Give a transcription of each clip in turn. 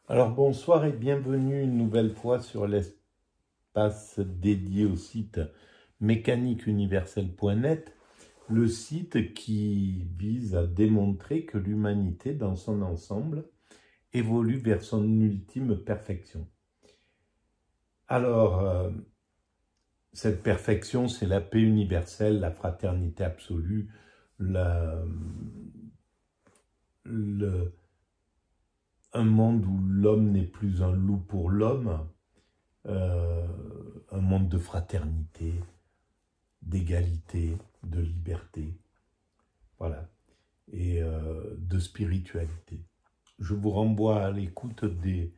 Alors bonsoir et bienvenue une nouvelle fois sur l'espace dédié au site mécaniqueuniverselle.net, le site qui vise à démontrer que l'humanité dans son ensemble évolue vers son ultime perfection. Alors, cette perfection, c'est la paix universelle, la fraternité absolue, un monde où l'homme n'est plus un loup pour l'homme, un monde de fraternité, d'égalité, de liberté, voilà, et de spiritualité. Je vous renvoie à l'écoute des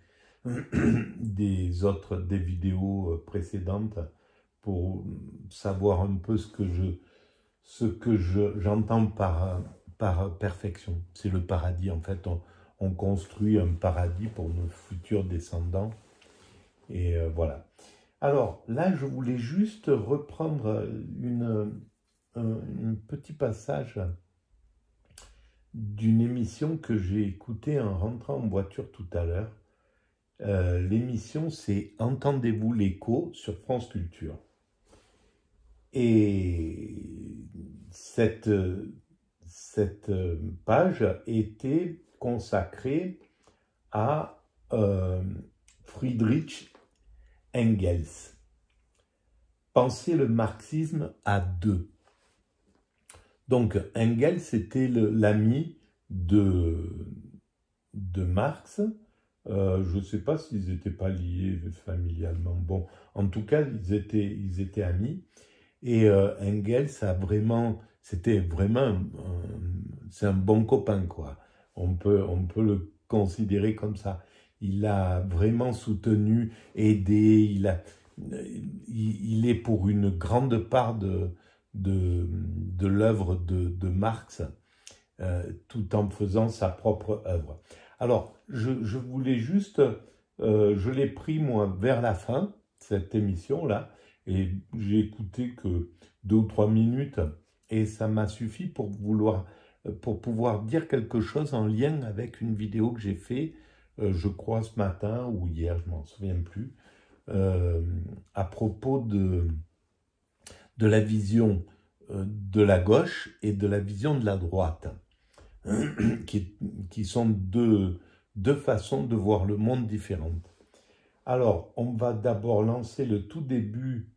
vidéos précédentes pour savoir un peu ce que j'entends par perfection. C'est le paradis, en fait, on construit un paradis pour nos futurs descendants, et voilà. Alors là, je voulais juste reprendre un petit passage d'une émission que j'ai écoutée en rentrant en voiture tout à l'heure. L'émission, c'est « Entendez-vous l'écho » sur France Culture. Et cette page était consacrée à Friedrich Engels. Penser le marxisme à deux. Donc Engels était l'ami de Marx. Je ne sais pas s'ils n'étaient pas liés familialement. Bon, en tout cas, ils étaient amis. Et Engels c'est un bon copain, quoi. On peut le considérer comme ça. Il a vraiment soutenu, aidé, il est pour une grande part de l'œuvre de Marx, tout en faisant sa propre œuvre. Alors, je voulais juste, je l'ai pris moi vers la fin, cette émission-là, et j'ai écouté que 2 ou 3 minutes, et ça m'a suffi pour pouvoir dire quelque chose en lien avec une vidéo que j'ai fait, je crois ce matin ou hier, je m'en souviens plus, à propos de la vision de la gauche et de la vision de la droite, qui sont deux façons de voir le monde différentes. Alors, on va d'abord lancer le tout début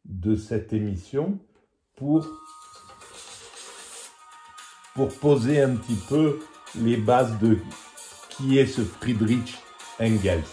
de cette émission pour poser un petit peu les bases de qui est ce Friedrich Engels.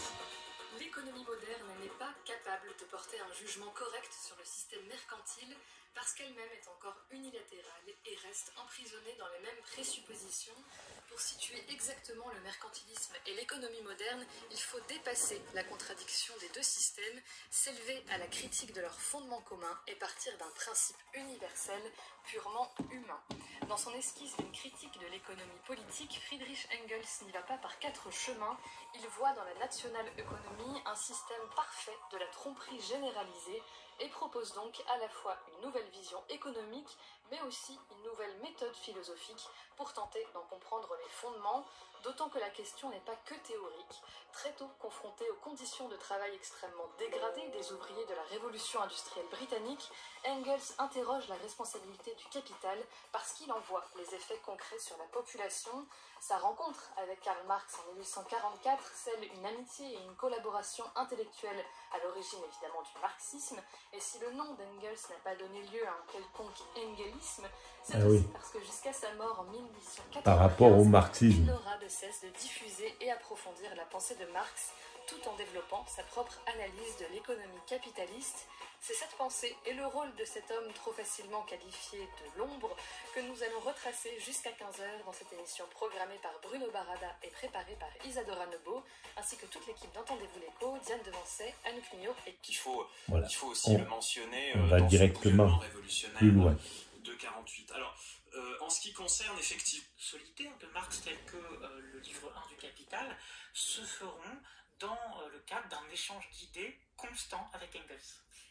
L'économie moderne n'est pas capable de porter un jugement correct sur le système mercantile parce qu'elle-même est encore unilatérale et reste emprisonnée dans les mêmes présuppositions. Pour situer exactement le mercantilisme et l'économie moderne, il faut dépasser la contradiction des deux systèmes, s'élever à la critique de leurs fondements communs et partir d'un principe universel, purement humain. Dans son esquisse d'une critique de l'économie politique, Friedrich Engels n'y va pas par 4 chemins. Il voit dans la nationale-économie un système parfait de la tromperie généralisée et propose donc à la fois une nouvelle vision économique, mais aussi une nouvelle méthode philosophique pour tenter d'en comprendre les fondements, d'autant que la question n'est pas que théorique. Très tôt confronté aux conditions de travail extrêmement dégradées des ouvriers de la révolution industrielle britannique, Engels interroge la responsabilité du capital parce qu'il en voit les effets concrets sur la population. Sa rencontre avec Karl Marx en 1844 scelle une amitié et une collaboration intellectuelle à l'origine évidemment du marxisme, et si le nom d'Engels n'a pas donné lieu à un quelconque engelisme, c'est aussi parce que jusqu'à sa mort en 1895, par rapport au marxisme, il n'aura de cesse de diffuser et approfondir la pensée de Marx, tout en développant sa propre analyse de l'économie capitaliste. C'est cette pensée et le rôle de cet homme trop facilement qualifié de l'ombre que nous allons retracer jusqu'à 15h dans cette émission programmée par Bruno Barada et préparée par Isadora Nebo, ainsi que toute l'équipe d'Entendez-vous l'écho, Diane Devancet, Anouk Mignot et qu'il faut aussi le mentionner on va dans directement ce mouvement révolutionnaire plus loin. de 48. Alors, en ce qui concerne effectivement solidaires de Marx tels que le livre 1 du Capital se feront dans le cadre d'un échange d'idées constant avec Engels.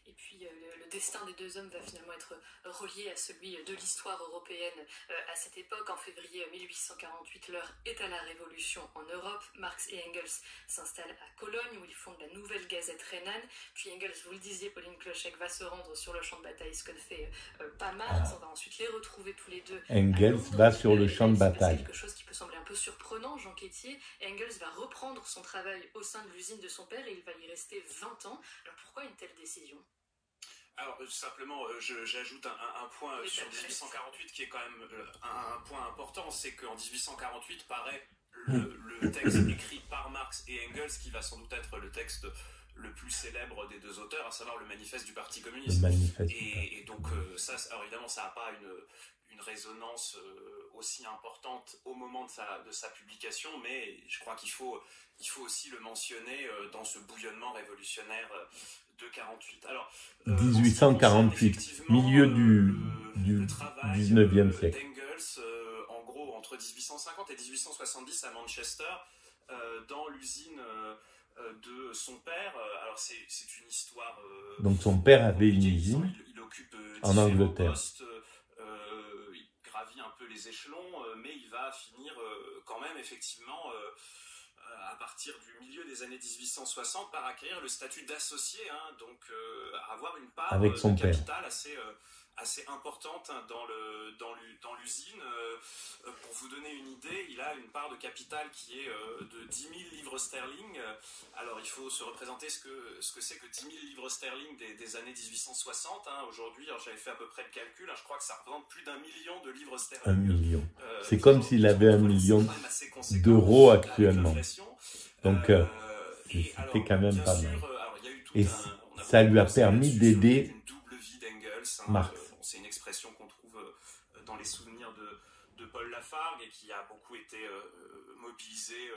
Et puis le destin des deux hommes va finalement être relié à celui de l'histoire européenne à cette époque. En février 1848, l'heure est à la révolution en Europe. Marx et Engels s'installent à Cologne où ils fondent la nouvelle Gazette rhénane. Puis Engels, vous le disiez, Pauline Kloschek, va se rendre sur le champ de bataille, ce que ne fait pas Marx. On va ensuite les retrouver tous les deux. Engels va sur le champ de bataille. Quelque chose qui peut sembler un peu surprenant, Jean Quétier. Engels va reprendre son travail au sein de l'usine de son père et il va y rester 20 ans. Alors pourquoi une telle décision ? Alors simplement, j'ajoute un point sur 1848 qui est quand même un point important, c'est qu'en 1848 paraît le texte écrit par Marx et Engels qui va sans doute être le texte le plus célèbre des deux auteurs, à savoir le manifeste du Parti communiste. Et donc ça, alors évidemment, ça n'a pas une résonance aussi importante au moment de sa publication, mais je crois qu'il faut aussi le mentionner dans ce bouillonnement révolutionnaire de 48. Alors, 1848, milieu du 19e siècle. D'Engels, en gros, entre 1850 et 1870 à Manchester, dans l'usine de son père. Alors, c'est une histoire... Donc, son père avait une usine il occupe en Angleterre. Postes, il gravit un peu les échelons, mais il va finir quand même, effectivement... à partir du milieu des années 1860 par acquérir le statut d'associé, hein, donc avoir une part avec son de père. capital assez importante hein, dans l'usine. Pour vous donner une idée, il a une part de capital qui est de 10 000 livres sterling. Alors il faut se représenter ce que c'est que 10 000 livres sterling des années 1860. Hein. Aujourd'hui, j'avais fait à peu près le calcul, hein, je crois que ça représente plus d'1 million de livres sterling. 1 million. C'est comme s'il avait 1 million d'euros actuellement. Donc c'était quand même pas mal. Et ça lui a permis d'aider Marx. C'est une expression qu'on trouve dans les souvenirs de Paul Lafargue et qui a beaucoup été mobilisée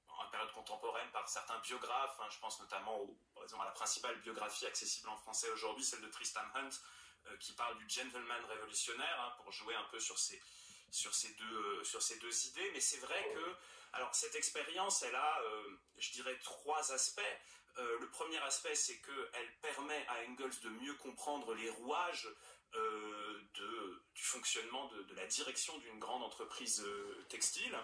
en période contemporaine par certains biographes. Hein, je pense notamment par exemple, à la principale biographie accessible en français aujourd'hui, celle de Tristan Hunt, qui parle du gentleman révolutionnaire, hein, pour jouer un peu sur ces deux idées. Mais c'est vrai que alors, cette expérience, elle a, je dirais, 3 aspects. Le premier aspect, c'est qu'elle permet à Engels de mieux comprendre les rouages du fonctionnement de la direction d'une grande entreprise textile,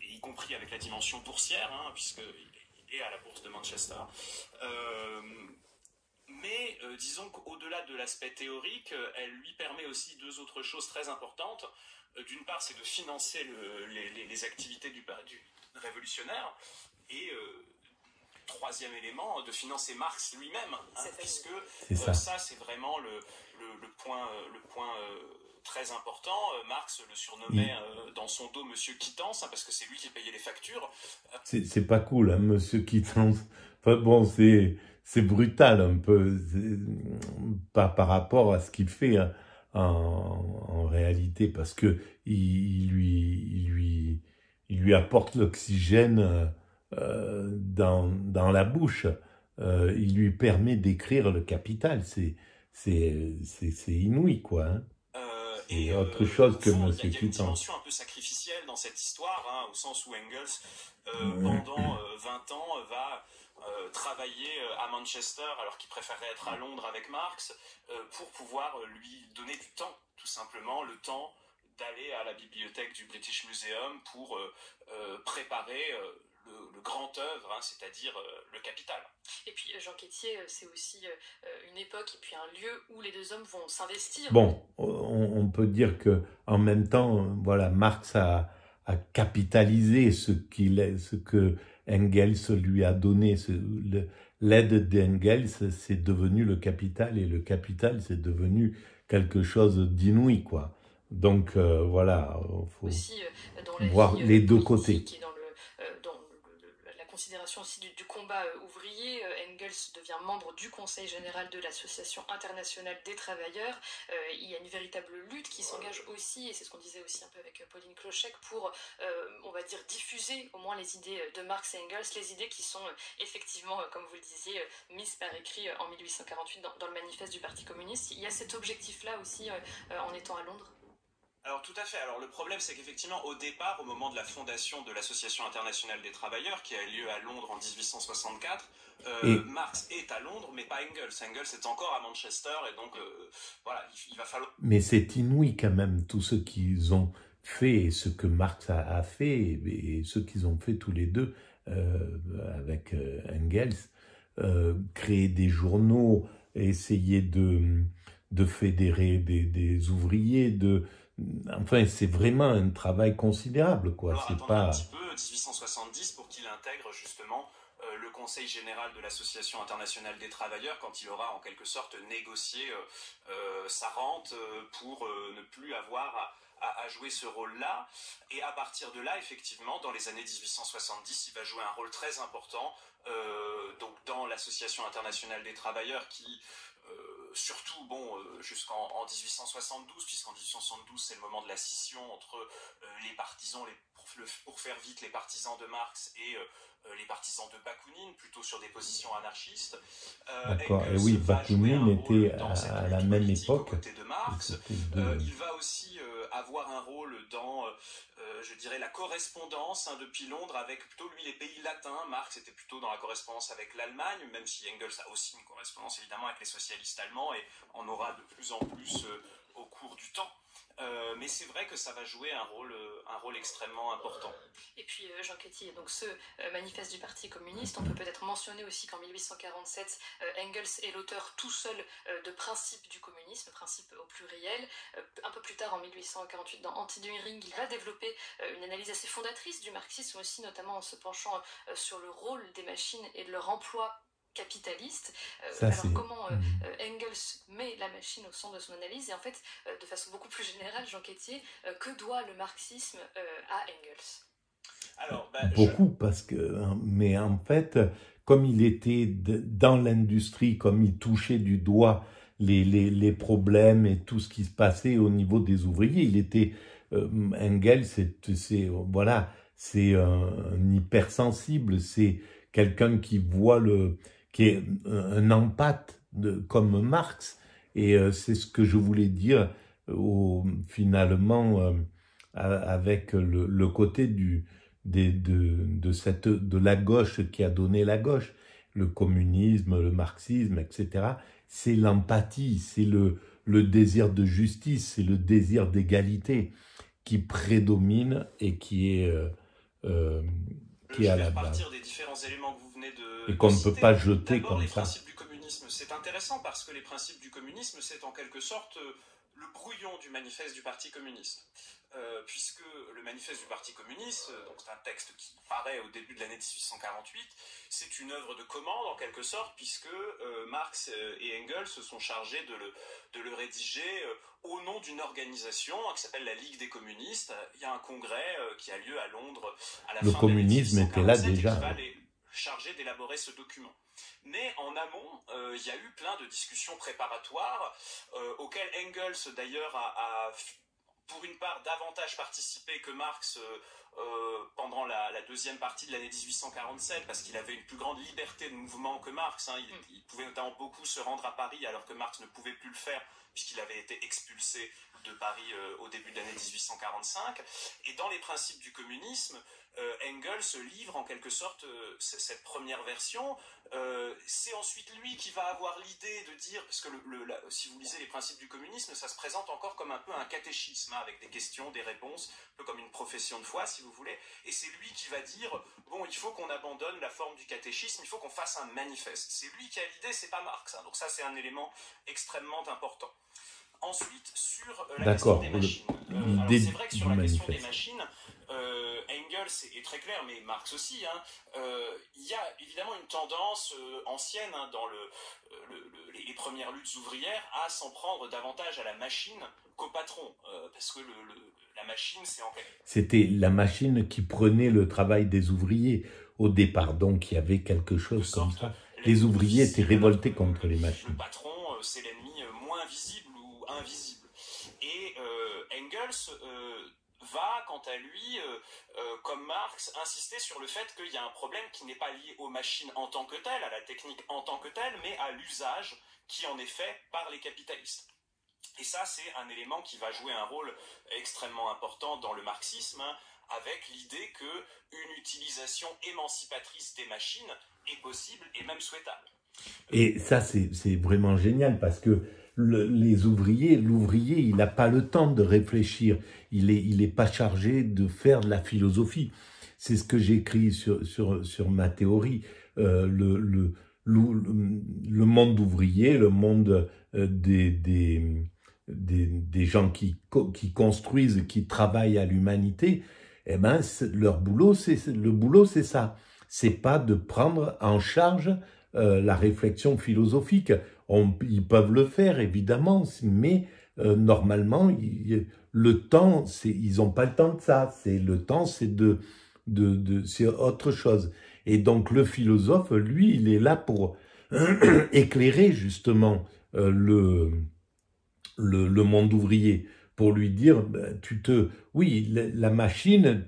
y compris avec la dimension boursière, hein, puisqu'il est à la bourse de Manchester. Mais disons qu'au-delà de l'aspect théorique, elle lui permet aussi 2 autres choses très importantes. D'une part, c'est de financer les activités du révolutionnaire, et troisième élément, de financer Marx lui-même, hein, puisque ça c'est vraiment le point très important. Marx le surnommait dans son dos Monsieur Quittance, hein, parce que c'est lui qui payait les factures. C'est pas cool, hein, Monsieur Quittance. Enfin, bon, c'est brutal un peu, pas par rapport à ce qu'il fait, hein, en réalité, parce que il lui apporte l'oxygène dans la bouche. Il lui permet d'écrire le Capital. C'est inouï, quoi. Hein. Et autre chose que M. Quittance. Il y a une dimension un peu sacrificielle dans cette histoire, hein, au sens où Engels, pendant 20 ans, va travailler à Manchester alors qu'il préférait être à Londres avec Marx, pour pouvoir lui donner du temps, tout simplement, le temps d'aller à la bibliothèque du British Museum pour préparer le grand œuvre, hein, c'est-à-dire le Capital. Et puis Jean Quétier, c'est aussi une époque et puis un lieu où les deux hommes vont s'investir. Bon, on peut dire que en même temps, voilà, Marx a capitalisé ce que Engels lui a donné. L'aide d'Engels, c'est devenu le Capital, et le Capital, c'est devenu quelque chose d'inouï, quoi. Donc voilà, il faut aussi, voir les deux côtés. Dans la considération aussi du combat ouvrier, Engels devient membre du Conseil général de l'Association internationale des travailleurs. Il y a une véritable lutte qui s'engage aussi, et c'est ce qu'on disait aussi un peu avec Pauline Kloschek, pour, on va dire, diffuser au moins les idées de Marx et Engels, les idées qui sont effectivement, comme vous le disiez, mises par écrit en 1848 dans le manifeste du Parti communiste. Il y a cet objectif-là aussi en étant à Londres. Alors tout à fait. Alors le problème, c'est qu'effectivement, au départ, au moment de la fondation de l'Association internationale des travailleurs, qui a eu lieu à Londres en 1864, Et, Marx est à Londres, mais pas Engels. Engels est encore à Manchester, et donc voilà, il va falloir... mais c'est inouï quand même, tout ce qu'ils ont fait, et ce que Marx a fait, et ce qu'ils ont fait tous les deux avec Engels, créer des journaux, essayer de fédérer des ouvriers, enfin, c'est vraiment un travail considérable, quoi. Alors C'est attendre un pas... petit peu, 1870, pour qu'il intègre justement le Conseil général de l'Association internationale des travailleurs, quand il aura en quelque sorte négocié sa rente pour ne plus avoir à jouer ce rôle-là. Et à partir de là, effectivement, dans les années 1870, il va jouer un rôle très important donc dans l'Association internationale des travailleurs qui... surtout jusqu'en 1872, puisqu'en 1872 c'est le moment de la scission entre les partisans, pour faire vite, les partisans de Marx et les partisans de Bakounine, plutôt sur des positions anarchistes. D'accord. Et Engels oui, va jouer un Bakounine rôle était dans cette à lutte la même politique aux époque. côtés de Marx. C'était deux... Il va aussi avoir un rôle dans, je dirais, la correspondance depuis Londres avec plutôt lui les pays latins. Marx était plutôt dans la correspondance avec l'Allemagne, même si Engels a aussi une correspondance évidemment avec les socialistes allemands et en aura de plus en plus au cours du temps. Mais c'est vrai que ça va jouer un rôle extrêmement important. Et puis Jean Quétier, donc ce manifeste du Parti communiste, on peut peut-être mentionner aussi qu'en 1847, Engels est l'auteur tout seul de Principes du communisme, principes au pluriel. Un peu plus tard, en 1848, dans Anti-Dühring, il va développer une analyse assez fondatrice du marxisme aussi, notamment en se penchant sur le rôle des machines et de leur emploi capitaliste. Alors comment Engels met la machine au centre de son analyse, et en fait, de façon beaucoup plus générale, Jean Quétier, que doit le marxisme à Engels? Alors, beaucoup, parce que, mais en fait, comme il était dans l'industrie, comme il touchait du doigt les problèmes et tout ce qui se passait au niveau des ouvriers, il était, Engels, voilà, c'est un hypersensible, c'est quelqu'un qui voit qui est un empathe comme Marx, et c'est ce que je voulais dire finalement avec le côté de la gauche qui a donné la gauche, le communisme, le marxisme, etc. C'est l'empathie, c'est le désir de justice, c'est le désir d'égalité qui prédomine et qui est à la base. Partir des différents éléments que vous venez de et qu'on ne peut pas jeter comme les ça. Principes du communisme, c'est intéressant parce que les principes du communisme, c'est en quelque sorte le brouillon du manifeste du Parti communiste. Puisque le manifeste du Parti communiste, donc c'est un texte qui paraît au début de l'année 1848, c'est une œuvre de commande en quelque sorte, puisque Marx et Engels se sont chargés de le rédiger au nom d'une organisation qui s'appelle la Ligue des communistes. Il y a un congrès qui a lieu à Londres à la fin de l'année 1847. Le communisme était là déjà. Qui va les charger d'élaborer ce document. Mais en amont, il y a eu plein de discussions préparatoires auxquelles Engels d'ailleurs a pour une part davantage participé que Marx pendant la deuxième partie de l'année 1847, parce qu'il avait une plus grande liberté de mouvement que Marx. Il pouvait notamment beaucoup se rendre à Paris alors que Marx ne pouvait plus le faire puisqu'il avait été expulsé de Paris au début de l'année 1845. Et dans les principes du communisme, Engels livre en quelque sorte cette première version. C'est ensuite lui qui va avoir l'idée de dire, parce que si vous lisez les principes du communisme, ça se présente encore comme un peu un catéchisme, avec des questions, des réponses, un peu comme une profession de foi si vous voulez, et c'est lui qui va dire, bon, il faut qu'on abandonne la forme du catéchisme, il faut qu'on fasse un manifeste. C'est lui qui a l'idée, c'est pas Marx, donc ça c'est un élément extrêmement important. Ensuite, sur la question des machines. Alors c'est vrai que sur la question des machines, Engels est très clair, mais Marx aussi, il y a évidemment une tendance ancienne dans les premières luttes ouvrières à s'en prendre davantage à la machine qu'au patron, parce que la machine, c'est en fait... C'était la machine qui prenait le travail des ouvriers au départ, donc il y avait quelque chose comme ça. Les ouvriers étaient révoltés contre les machines. Le patron, c'est l'ennemi moins visible ou invisible. Et Engels va, quant à lui, comme Marx, insister sur le fait qu'il y a un problème qui n'est pas lié aux machines en tant que telles, à la technique en tant que telle, mais à l'usage qui en est fait par les capitalistes. Et ça, c'est un élément qui va jouer un rôle extrêmement important dans le marxisme, hein, avec l'idée qu'une utilisation émancipatrice des machines est possible et même souhaitable. Et ça, c'est vraiment génial parce que l'ouvrier, il n'a pas le temps de réfléchir. Il est pas chargé de faire de la philosophie. C'est ce que j'écris sur ma théorie. Le monde ouvrier, le monde des gens qui construisent, qui travaillent à l'humanité, eh ben, leur boulot, c'est ça. C'est pas de prendre en charge la réflexion philosophique. Ils peuvent le faire, évidemment, mais normalement, le temps, ils n'ont pas le temps de ça. Le temps, c'est c'est autre chose. Et donc, le philosophe, lui, il est là pour éclairer, justement, le monde ouvrier, pour lui dire, oui, la machine,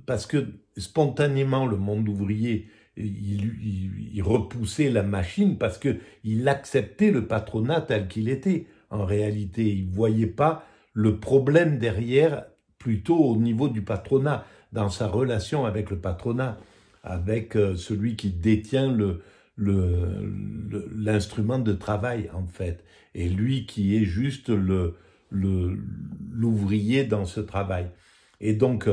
parce que spontanément, le monde ouvrier, il repoussait la machine parce que il acceptait le patronat tel qu'il était. En réalité, il voyait pas le problème derrière, plutôt au niveau du patronat, dans sa relation avec le patronat, avec celui qui détient l'instrument de travail, en fait, et lui qui est juste l'ouvrier dans ce travail. Et donc,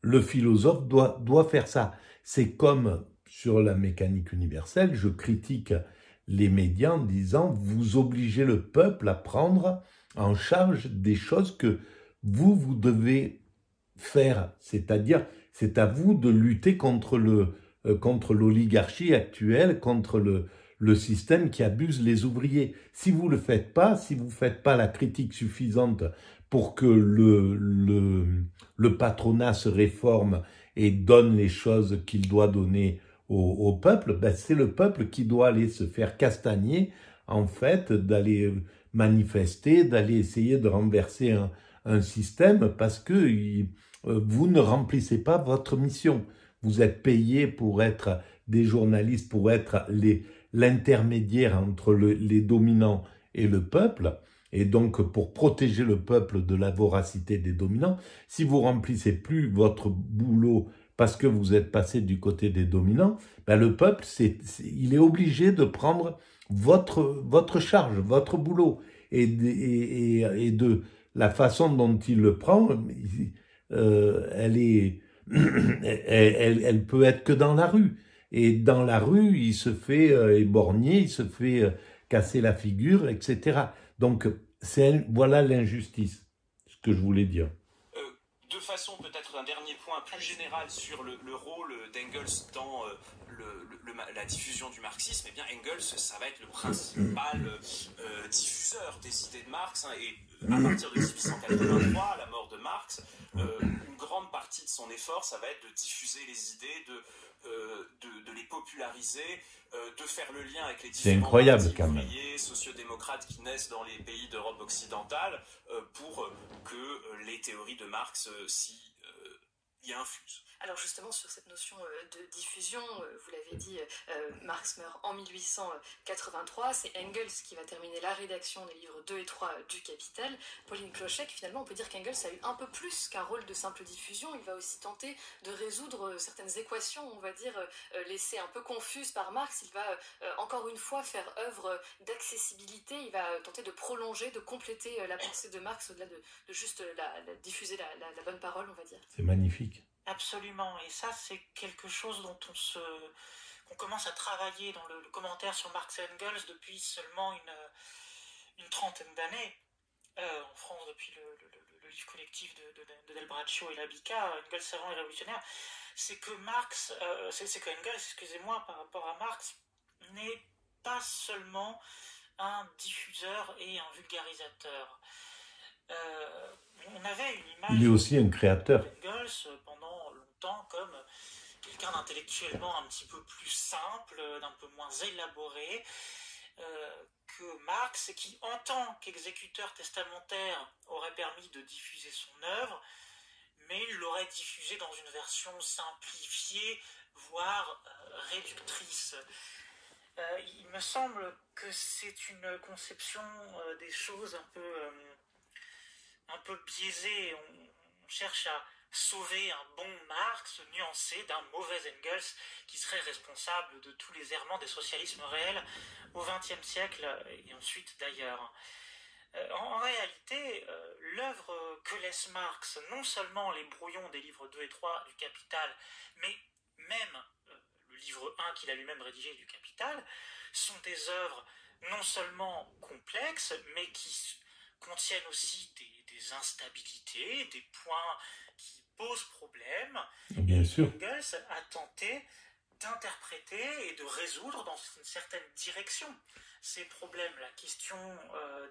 le philosophe doit faire ça. C'est comme sur la mécanique universelle, je critique les médias en disant « vous obligez le peuple à prendre en charge des choses que vous devez faire ». C'est-à-dire, c'est à vous de lutter contre l'oligarchie actuelle, contre le système qui abuse les ouvriers. Si vous le faites pas, si vous faites pas la critique suffisante pour que le patronat se réforme et donne les choses qu'il doit donner au peuple, ben c'est le peuple qui doit aller se faire castagner, en fait, d'aller manifester, d'aller essayer de renverser un système parce que vous ne remplissez pas votre mission. Vous êtes payés pour être des journalistes, pour être l'intermédiaire entre les dominants et le peuple, et donc pour protéger le peuple de la voracité des dominants. Si vous remplissez plus votre boulot parce que vous êtes passé du côté des dominants, ben le peuple, il est obligé de prendre votre charge, votre boulot, et de la façon dont il le prend, elle peut être que dans la rue. Et dans la rue, il se fait éborgner, il se fait casser la figure, etc. Donc, voilà l'injustice, ce que je voulais dire. De façon peut-être un dernier point plus général sur le rôle d'Engels dans la diffusion du marxisme, eh bien Engels, ça va être le principal diffuseur des idées de Marx, hein, et à partir de 1883, la mort de Marx, une grande partie de son effort, ça va être de diffuser les idées, de les populariser, de faire le lien avec les différents partis ouvriers, sociodémocrates qui naissent dans les pays d'Europe occidentale, pour que les théories de Marx y infusent. Alors justement, sur cette notion de diffusion, vous l'avez dit, Marx meurt en 1883, c'est Engels qui va terminer la rédaction des livres 2 et 3 du Capital. Pauline Clochec, finalement, on peut dire qu'Engels a eu un peu plus qu'un rôle de simple diffusion, il va aussi tenter de résoudre certaines équations, on va dire, laissées un peu confuses par Marx. Il va encore une fois faire œuvre d'accessibilité, il va tenter de prolonger, de compléter la pensée de Marx au-delà de juste diffuser la bonne parole, on va dire. C'est magnifique. Absolument, et ça c'est quelque chose dont qu'on commence à travailler dans le commentaire sur Marx et Engels depuis seulement une trentaine d'années, en France depuis le livre collectif de Del Braccio et Labica, Engels savant et révolutionnaire. C'est que Engels, excusez-moi, par rapport à Marx, n'est pas seulement un diffuseur et un vulgarisateur. On avait une image. Il est aussi un créateur. Engels pendant longtemps comme quelqu'un d'intellectuellement un petit peu plus simple, d'un peu moins élaboré que Marx, et qui, en tant qu'exécuteur testamentaire, aurait permis de diffuser son œuvre, mais il l'aurait diffusée dans une version simplifiée, voire réductrice. Il me semble que c'est une conception des choses un peu biaisée. On cherche à sauver un bon Marx nuancé d'un mauvais Engels qui serait responsable de tous les errements des socialismes réels au XXe siècle et ensuite d'ailleurs. En réalité, l'œuvre que laisse Marx, non seulement les brouillons des livres 2 et 3 du Capital, mais même le livre 1 qu'il a lui-même rédigé du Capital, sont des œuvres non seulement complexes, mais qui contiennent aussi des instabilités, des points qui posent problème. Bien sûr. Engels a tenté d'interpréter et de résoudre dans une certaine direction ces problèmes, la question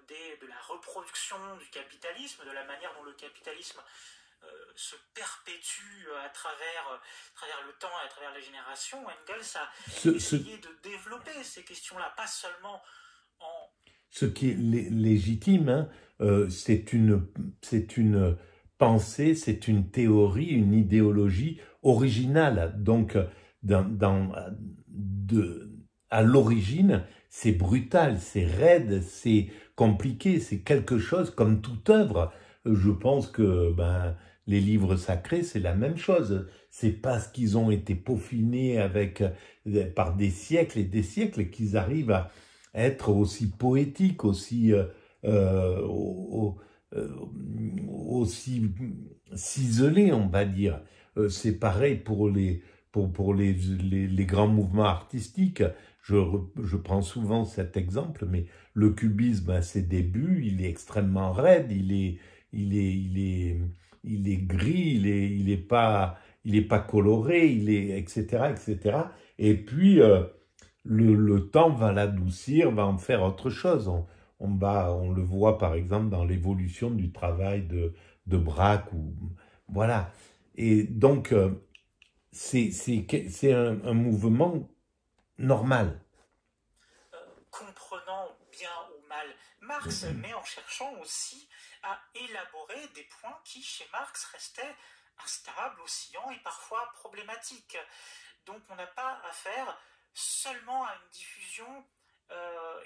de la reproduction du capitalisme, de la manière dont le capitalisme se perpétue à travers le temps et à travers les générations. Engels a essayé de développer ces questions-là, pas seulement en... Ce qui est légitime, hein, c'est une pensée, c'est une théorie, une idéologie originale. Donc, à l'origine, c'est brutal, c'est raide, c'est compliqué, c'est quelque chose comme toute œuvre. Je pense que les livres sacrés, c'est la même chose. C'est parce qu'ils ont été peaufinés par des siècles et des siècles qu'ils arrivent à être aussi poétiques, aussi ciselés, on va dire. C'est pareil pour les grands mouvements artistiques. Je prends souvent cet exemple, mais le cubisme à ses débuts, il est extrêmement raide, il est gris, il est pas coloré, etc., etc. Et puis le temps va l'adoucir, va en faire autre chose. On le voit par exemple dans l'évolution du travail de Braque voilà. Et donc c'est un mouvement normal. Comprenant bien ou mal Marx, mais en cherchant aussi à élaborer des points qui, chez Marx, restaient instables, oscillants et parfois problématiques. Donc on n'a pas affaire seulement à une diffusion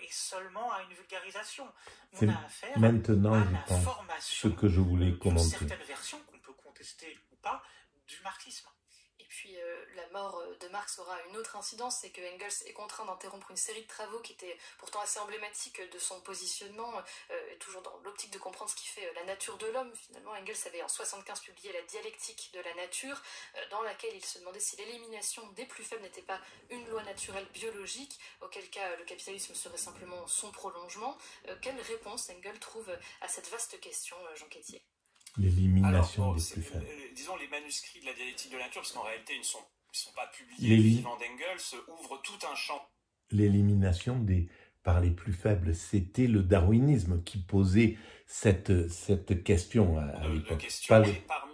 et seulement à une vulgarisation. On a affaire maintenant, à je la pense, formation ce que je voulais commenter. D'une certaine version qu'on peut contester ou pas du marxisme. Et puis la mort de Marx aura une autre incidence, c'est que Engels est contraint d'interrompre une série de travaux qui étaient pourtant assez emblématiques de son positionnement, toujours dans l'optique de comprendre ce qui fait la nature de l'homme. Finalement, Engels avait en 1975 publié La dialectique de la nature, dans laquelle il se demandait si l'élimination des plus faibles n'était pas une loi naturelle biologique, auquel cas le capitalisme serait simplement son prolongement. Quelle réponse Engels trouve à cette vaste question, Jean Quétier ? L'élimination des plus faibles. Disons, les manuscrits de la dialectique de la nature, parce qu'en réalité, ils ne sont pas publiés vivant d'Engels, ouvrent tout un champ. L'élimination par les plus faibles, c'était le darwinisme qui posait cette question à l'époque. Parmi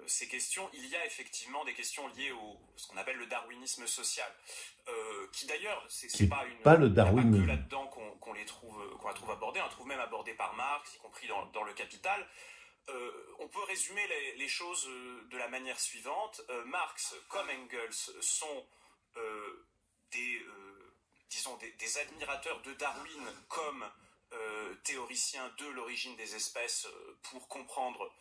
ces questions, il y a effectivement des questions liées ce qu'on appelle le darwinisme social, qui d'ailleurs, c'est pas le darwinisme. Il n'y a pas que là-dedans qu'on la trouve abordée, on la trouve même abordée par Marx, y compris dans le Capital. On peut résumer les choses de la manière suivante. Marx, comme Engels, sont des admirateurs de Darwin comme théoricien de l'origine des espèces pour comprendre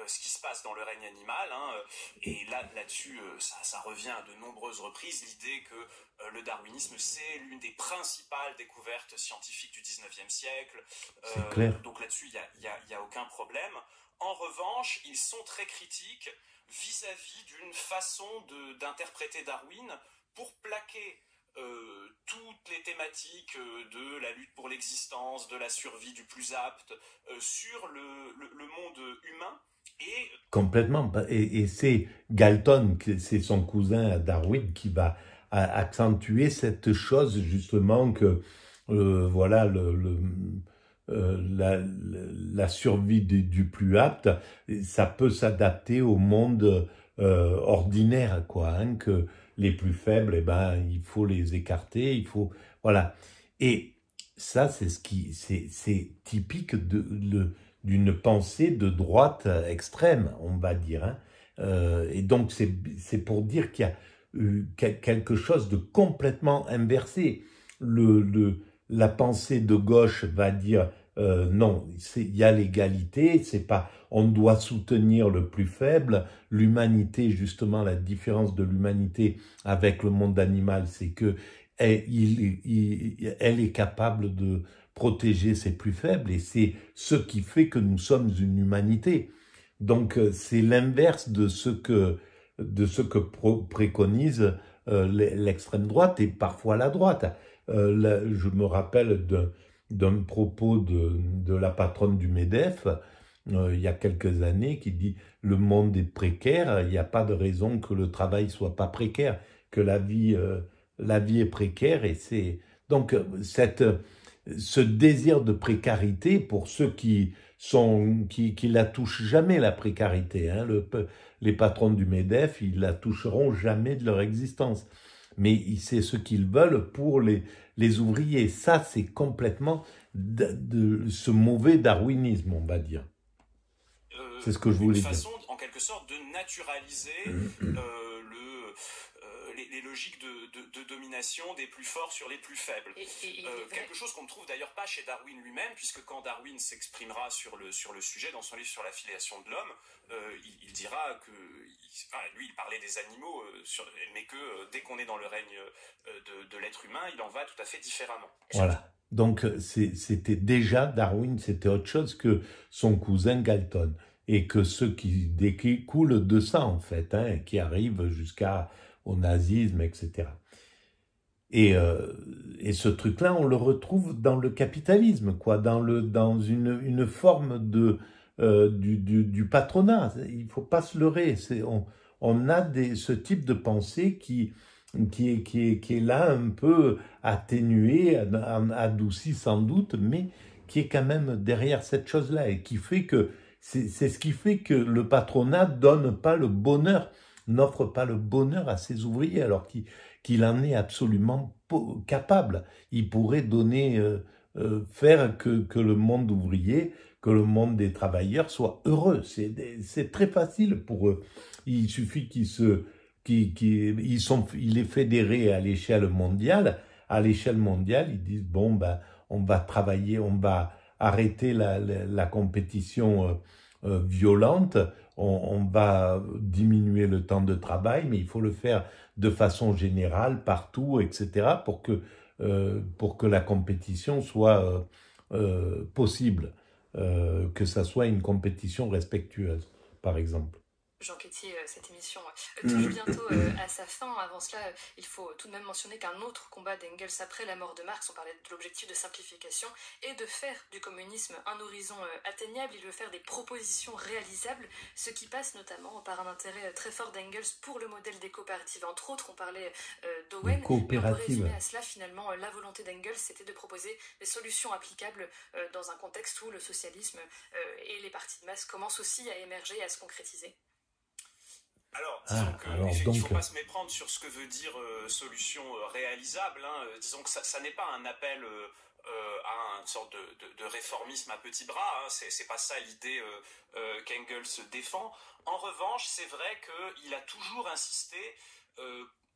ce qui se passe dans le règne animal, hein. Et là-dessus, ça revient à de nombreuses reprises, l'idée que le darwinisme, c'est l'une des principales découvertes scientifiques du 19e siècle. C'est clair. Donc là-dessus, il y a aucun problème. En revanche, ils sont très critiques vis-à-vis d'une façon d'interpréter Darwin pour plaquer toutes les thématiques de la lutte pour l'existence, de la survie du plus apte, sur le monde humain. Complètement. Et c'est Galton, c'est son cousin Darwin, qui va accentuer cette chose justement que voilà la survie du plus apte, ça peut s'adapter au monde ordinaire, quoi, hein, que les plus faibles, il faut les écarter, voilà. Et ça, c'est typique d'une pensée de droite extrême, on va dire, hein. Et donc c'est pour dire qu'il y a quelque chose de complètement inversé. La pensée de gauche va dire non, il y a l'égalité, c'est pas, on doit soutenir le plus faible. L'humanité, justement, la différence de l'humanité avec le monde animal, c'est que elle est capable de protéger ses plus faibles, et c'est ce qui fait que nous sommes une humanité. Donc c'est l'inverse de ce que préconise l'extrême droite et parfois la droite. Je me rappelle d'un propos de la patronne du MEDEF il y a quelques années qui dit « Le monde est précaire, il n'y a pas de raison que le travail soit pas précaire, que la vie est précaire. » Et c'est donc ce désir de précarité pour ceux qui la touchent jamais, la précarité. Hein, les patrons du MEDEF, ils la toucheront jamais de leur existence. Mais c'est ce qu'ils veulent pour les ouvriers. Ça, c'est complètement de ce mauvais darwinisme, on va dire. C'est ce que je voulais dire. Une façon, en quelque sorte, de naturaliser les logiques de domination des plus forts sur les plus faibles. Quelque chose qu'on ne trouve d'ailleurs pas chez Darwin lui-même, puisque quand Darwin s'exprimera sur le sujet, dans son livre sur la filiation de l'homme, il dira que, lui, il parlait des animaux, mais que dès qu'on est dans le règne de l'être humain, il en va tout à fait différemment. Voilà. Donc, c'était déjà Darwin, c'était autre chose que son cousin Galton. Et que ceux qui découlent de ça, en fait, hein, qui arrivent jusqu'au nazisme, etc. Et ce truc-là, on le retrouve dans le capitalisme, quoi, dans une forme du patronat. Il faut pas se leurrer. On a ce type de pensée qui est là un peu atténué, adouci sans doute, mais qui est quand même derrière cette chose-là et qui fait que c'est ce qui fait que le patronat n'offre pas le bonheur à ses ouvriers, alors qu'il en est absolument capable. Il pourrait faire que le monde ouvrier, que le monde des travailleurs soit heureux. C'est très facile pour eux. Il suffit il est fédéré à l'échelle mondiale. À l'échelle mondiale, ils disent bon on va travailler, on va arrêter la compétition violente, on va diminuer le temps de travail, mais il faut le faire de façon générale, partout, etc., pour que la compétition soit possible, que ça soit une compétition respectueuse, par exemple. Jean Quétier, cette émission touche bientôt à sa fin. Avant cela, il faut tout de même mentionner qu'un autre combat d'Engels après la mort de Marx, on parlait de l'objectif de simplification, est de faire du communisme un horizon atteignable. Il veut faire des propositions réalisables, ce qui passe notamment par un intérêt très fort d'Engels pour le modèle des coopératives. Entre autres, on parlait d'Owen. On peut résumer à cela, finalement, la volonté d'Engels, c'était de proposer des solutions applicables dans un contexte où le socialisme et les partis de masse commencent aussi à émerger et à se concrétiser. Alors, disons qu'il ne faut pas se méprendre sur ce que veut dire solution réalisable. Hein. Disons que ça n'est pas un appel à une sorte de réformisme à petits bras. Hein. C'est pas ça l'idée qu'Engels défend. En revanche, c'est vrai qu'il a toujours insisté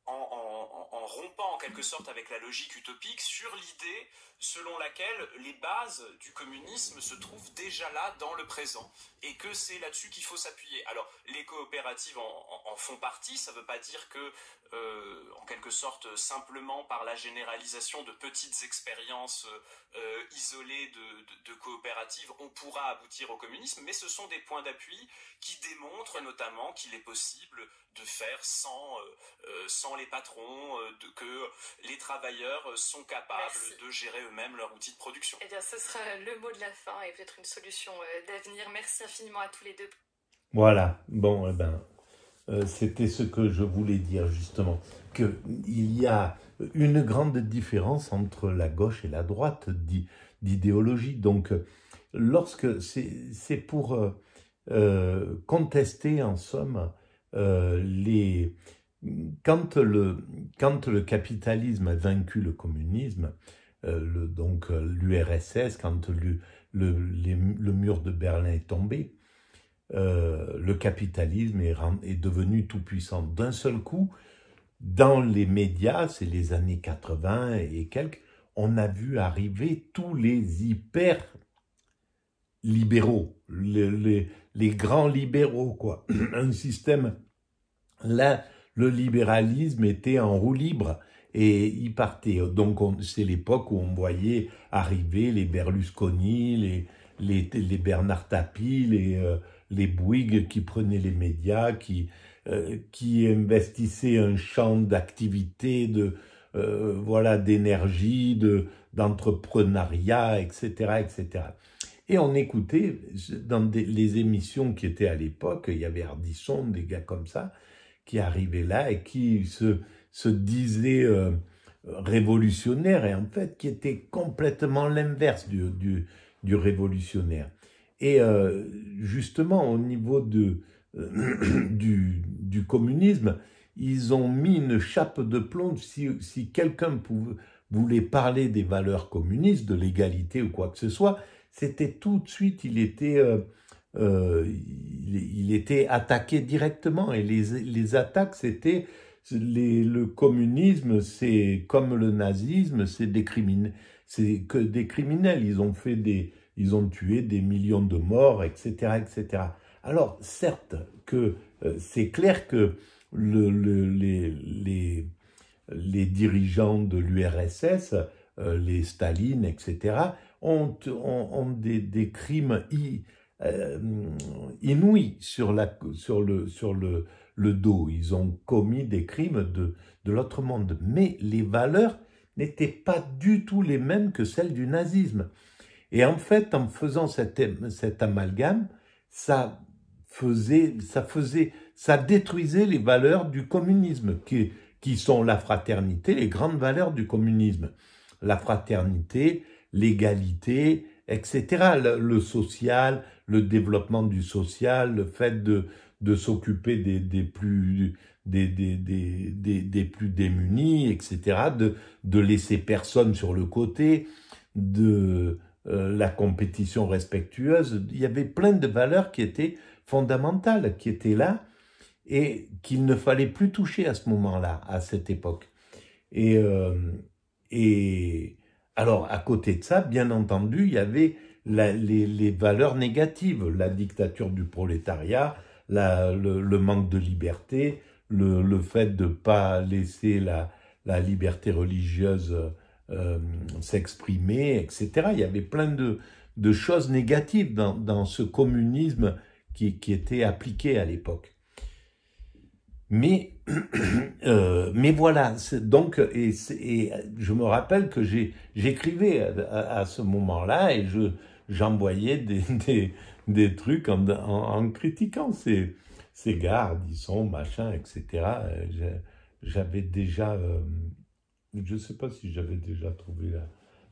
en rompant en quelque sorte avec la logique utopique sur l'idée selon laquelle les bases du communisme se trouvent déjà là dans le présent et que c'est là-dessus qu'il faut s'appuyer. Alors les coopératives en font partie, ça ne veut pas dire que en quelque sorte simplement par la généralisation de petites expériences isolées de coopératives on pourra aboutir au communisme, mais ce sont des points d'appui qui démontrent notamment qu'il est possible de faire sans les patrons, que les travailleurs sont capables de gérer eux-mêmes leur outil de production. Eh bien, ce sera le mot de la fin et peut-être une solution d'avenir. Merci infiniment à tous les deux. Voilà, bon, c'était ce que je voulais dire justement, qu'il y a une grande différence entre la gauche et la droite d'idéologie. Donc, lorsque c'est pour contester en somme quand le capitalisme a vaincu le communisme, donc l'URSS, quand le mur de Berlin est tombé, le capitalisme est devenu tout puissant. D'un seul coup, dans les médias, c'est les années 80 et quelques, on a vu arriver tous les hyper libéraux, les grands libéraux, quoi. Un système, là, le libéralisme était en roue libre et il partait. Donc, c'est l'époque où on voyait arriver les Berlusconi, les Bernard Tapie, les Bouygues qui prenaient les médias, qui investissaient un champ d'activité, voilà, d'énergie, d'entrepreneuriat, etc., etc. Et on écoutait dans les émissions qui étaient à l'époque, il y avait Ardisson, des gars comme ça, qui arrivaient là et qui se disaient révolutionnaires et en fait qui étaient complètement l'inverse du révolutionnaire. Et justement au niveau du communisme, ils ont mis une chape de plomb. Si quelqu'un voulait parler des valeurs communistes, de l'égalité ou quoi que ce soit, c'était tout de suite, il était attaqué directement. Et les attaques, c'était le communisme, c'est comme le nazisme, c'est que des criminels. Ils ont tué des millions de morts, etc., etc. Alors, certes, c'est clair que les dirigeants de l'URSS, les Staline, etc., ont des crimes inouïs sur le dos. Ils ont commis des crimes de l'autre monde. Mais les valeurs n'étaient pas du tout les mêmes que celles du nazisme. Et en fait, en faisant cet amalgame, ça détruisait les valeurs du communisme, qui sont la fraternité, les grandes valeurs du communisme. La fraternité, l'égalité, etc. Le social, le développement du social, le fait de s'occuper des plus démunis, etc. De laisser personne sur le côté, la compétition respectueuse. Il y avait plein de valeurs qui étaient fondamentales, qui étaient là et qu'il ne fallait plus toucher à ce moment-là, à cette époque. Et alors, à côté de ça, bien entendu, il y avait les valeurs négatives, la dictature du prolétariat, le manque de liberté, le fait de ne pas laisser la liberté religieuse s'exprimer, etc. Il y avait plein de choses négatives dans ce communisme qui était appliqué à l'époque. Mais voilà, donc, et je me rappelle que j'écrivais à ce moment-là et j'envoyais des trucs en critiquant ces gars, Ardisson, machin, etc. J'avais déjà, je ne sais pas si j'avais déjà trouvé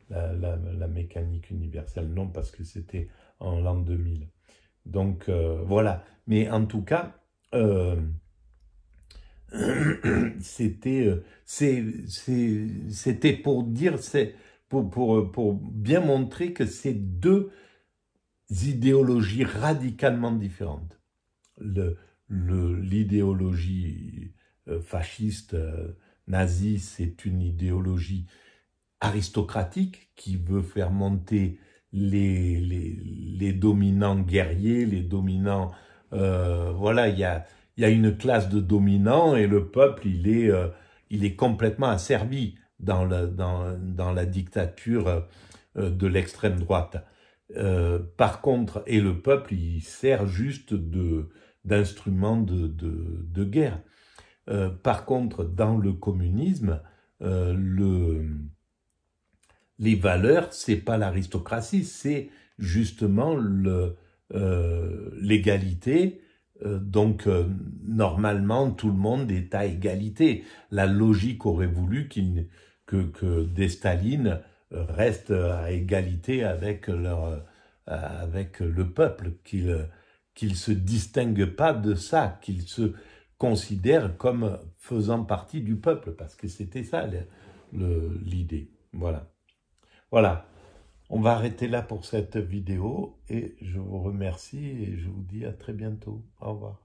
la mécanique universelle, non, parce que c'était en l'an 2000. Donc, voilà. Mais en tout cas, c'était pour dire, pour bien montrer que c'est deux idéologies radicalement différentes. L'idéologie fasciste nazie, c'est une idéologie aristocratique qui veut faire monter les dominants guerriers, les dominants, voilà, il y a une classe de dominants et le peuple, il est complètement asservi dans la dictature de l'extrême droite. Par contre, et le peuple, il sert juste d'instrument de guerre. Par contre, dans le communisme, les valeurs, c'est pas l'aristocratie, c'est justement l'égalité. Donc, normalement, tout le monde est à égalité. La logique aurait voulu que des Staline restent à égalité avec le peuple, qu'ils se distinguent pas de ça, qu'ils se considèrent comme faisant partie du peuple, parce que c'était ça l'idée. Voilà. Voilà. On va arrêter là pour cette vidéo et je vous remercie et je vous dis à très bientôt. Au revoir.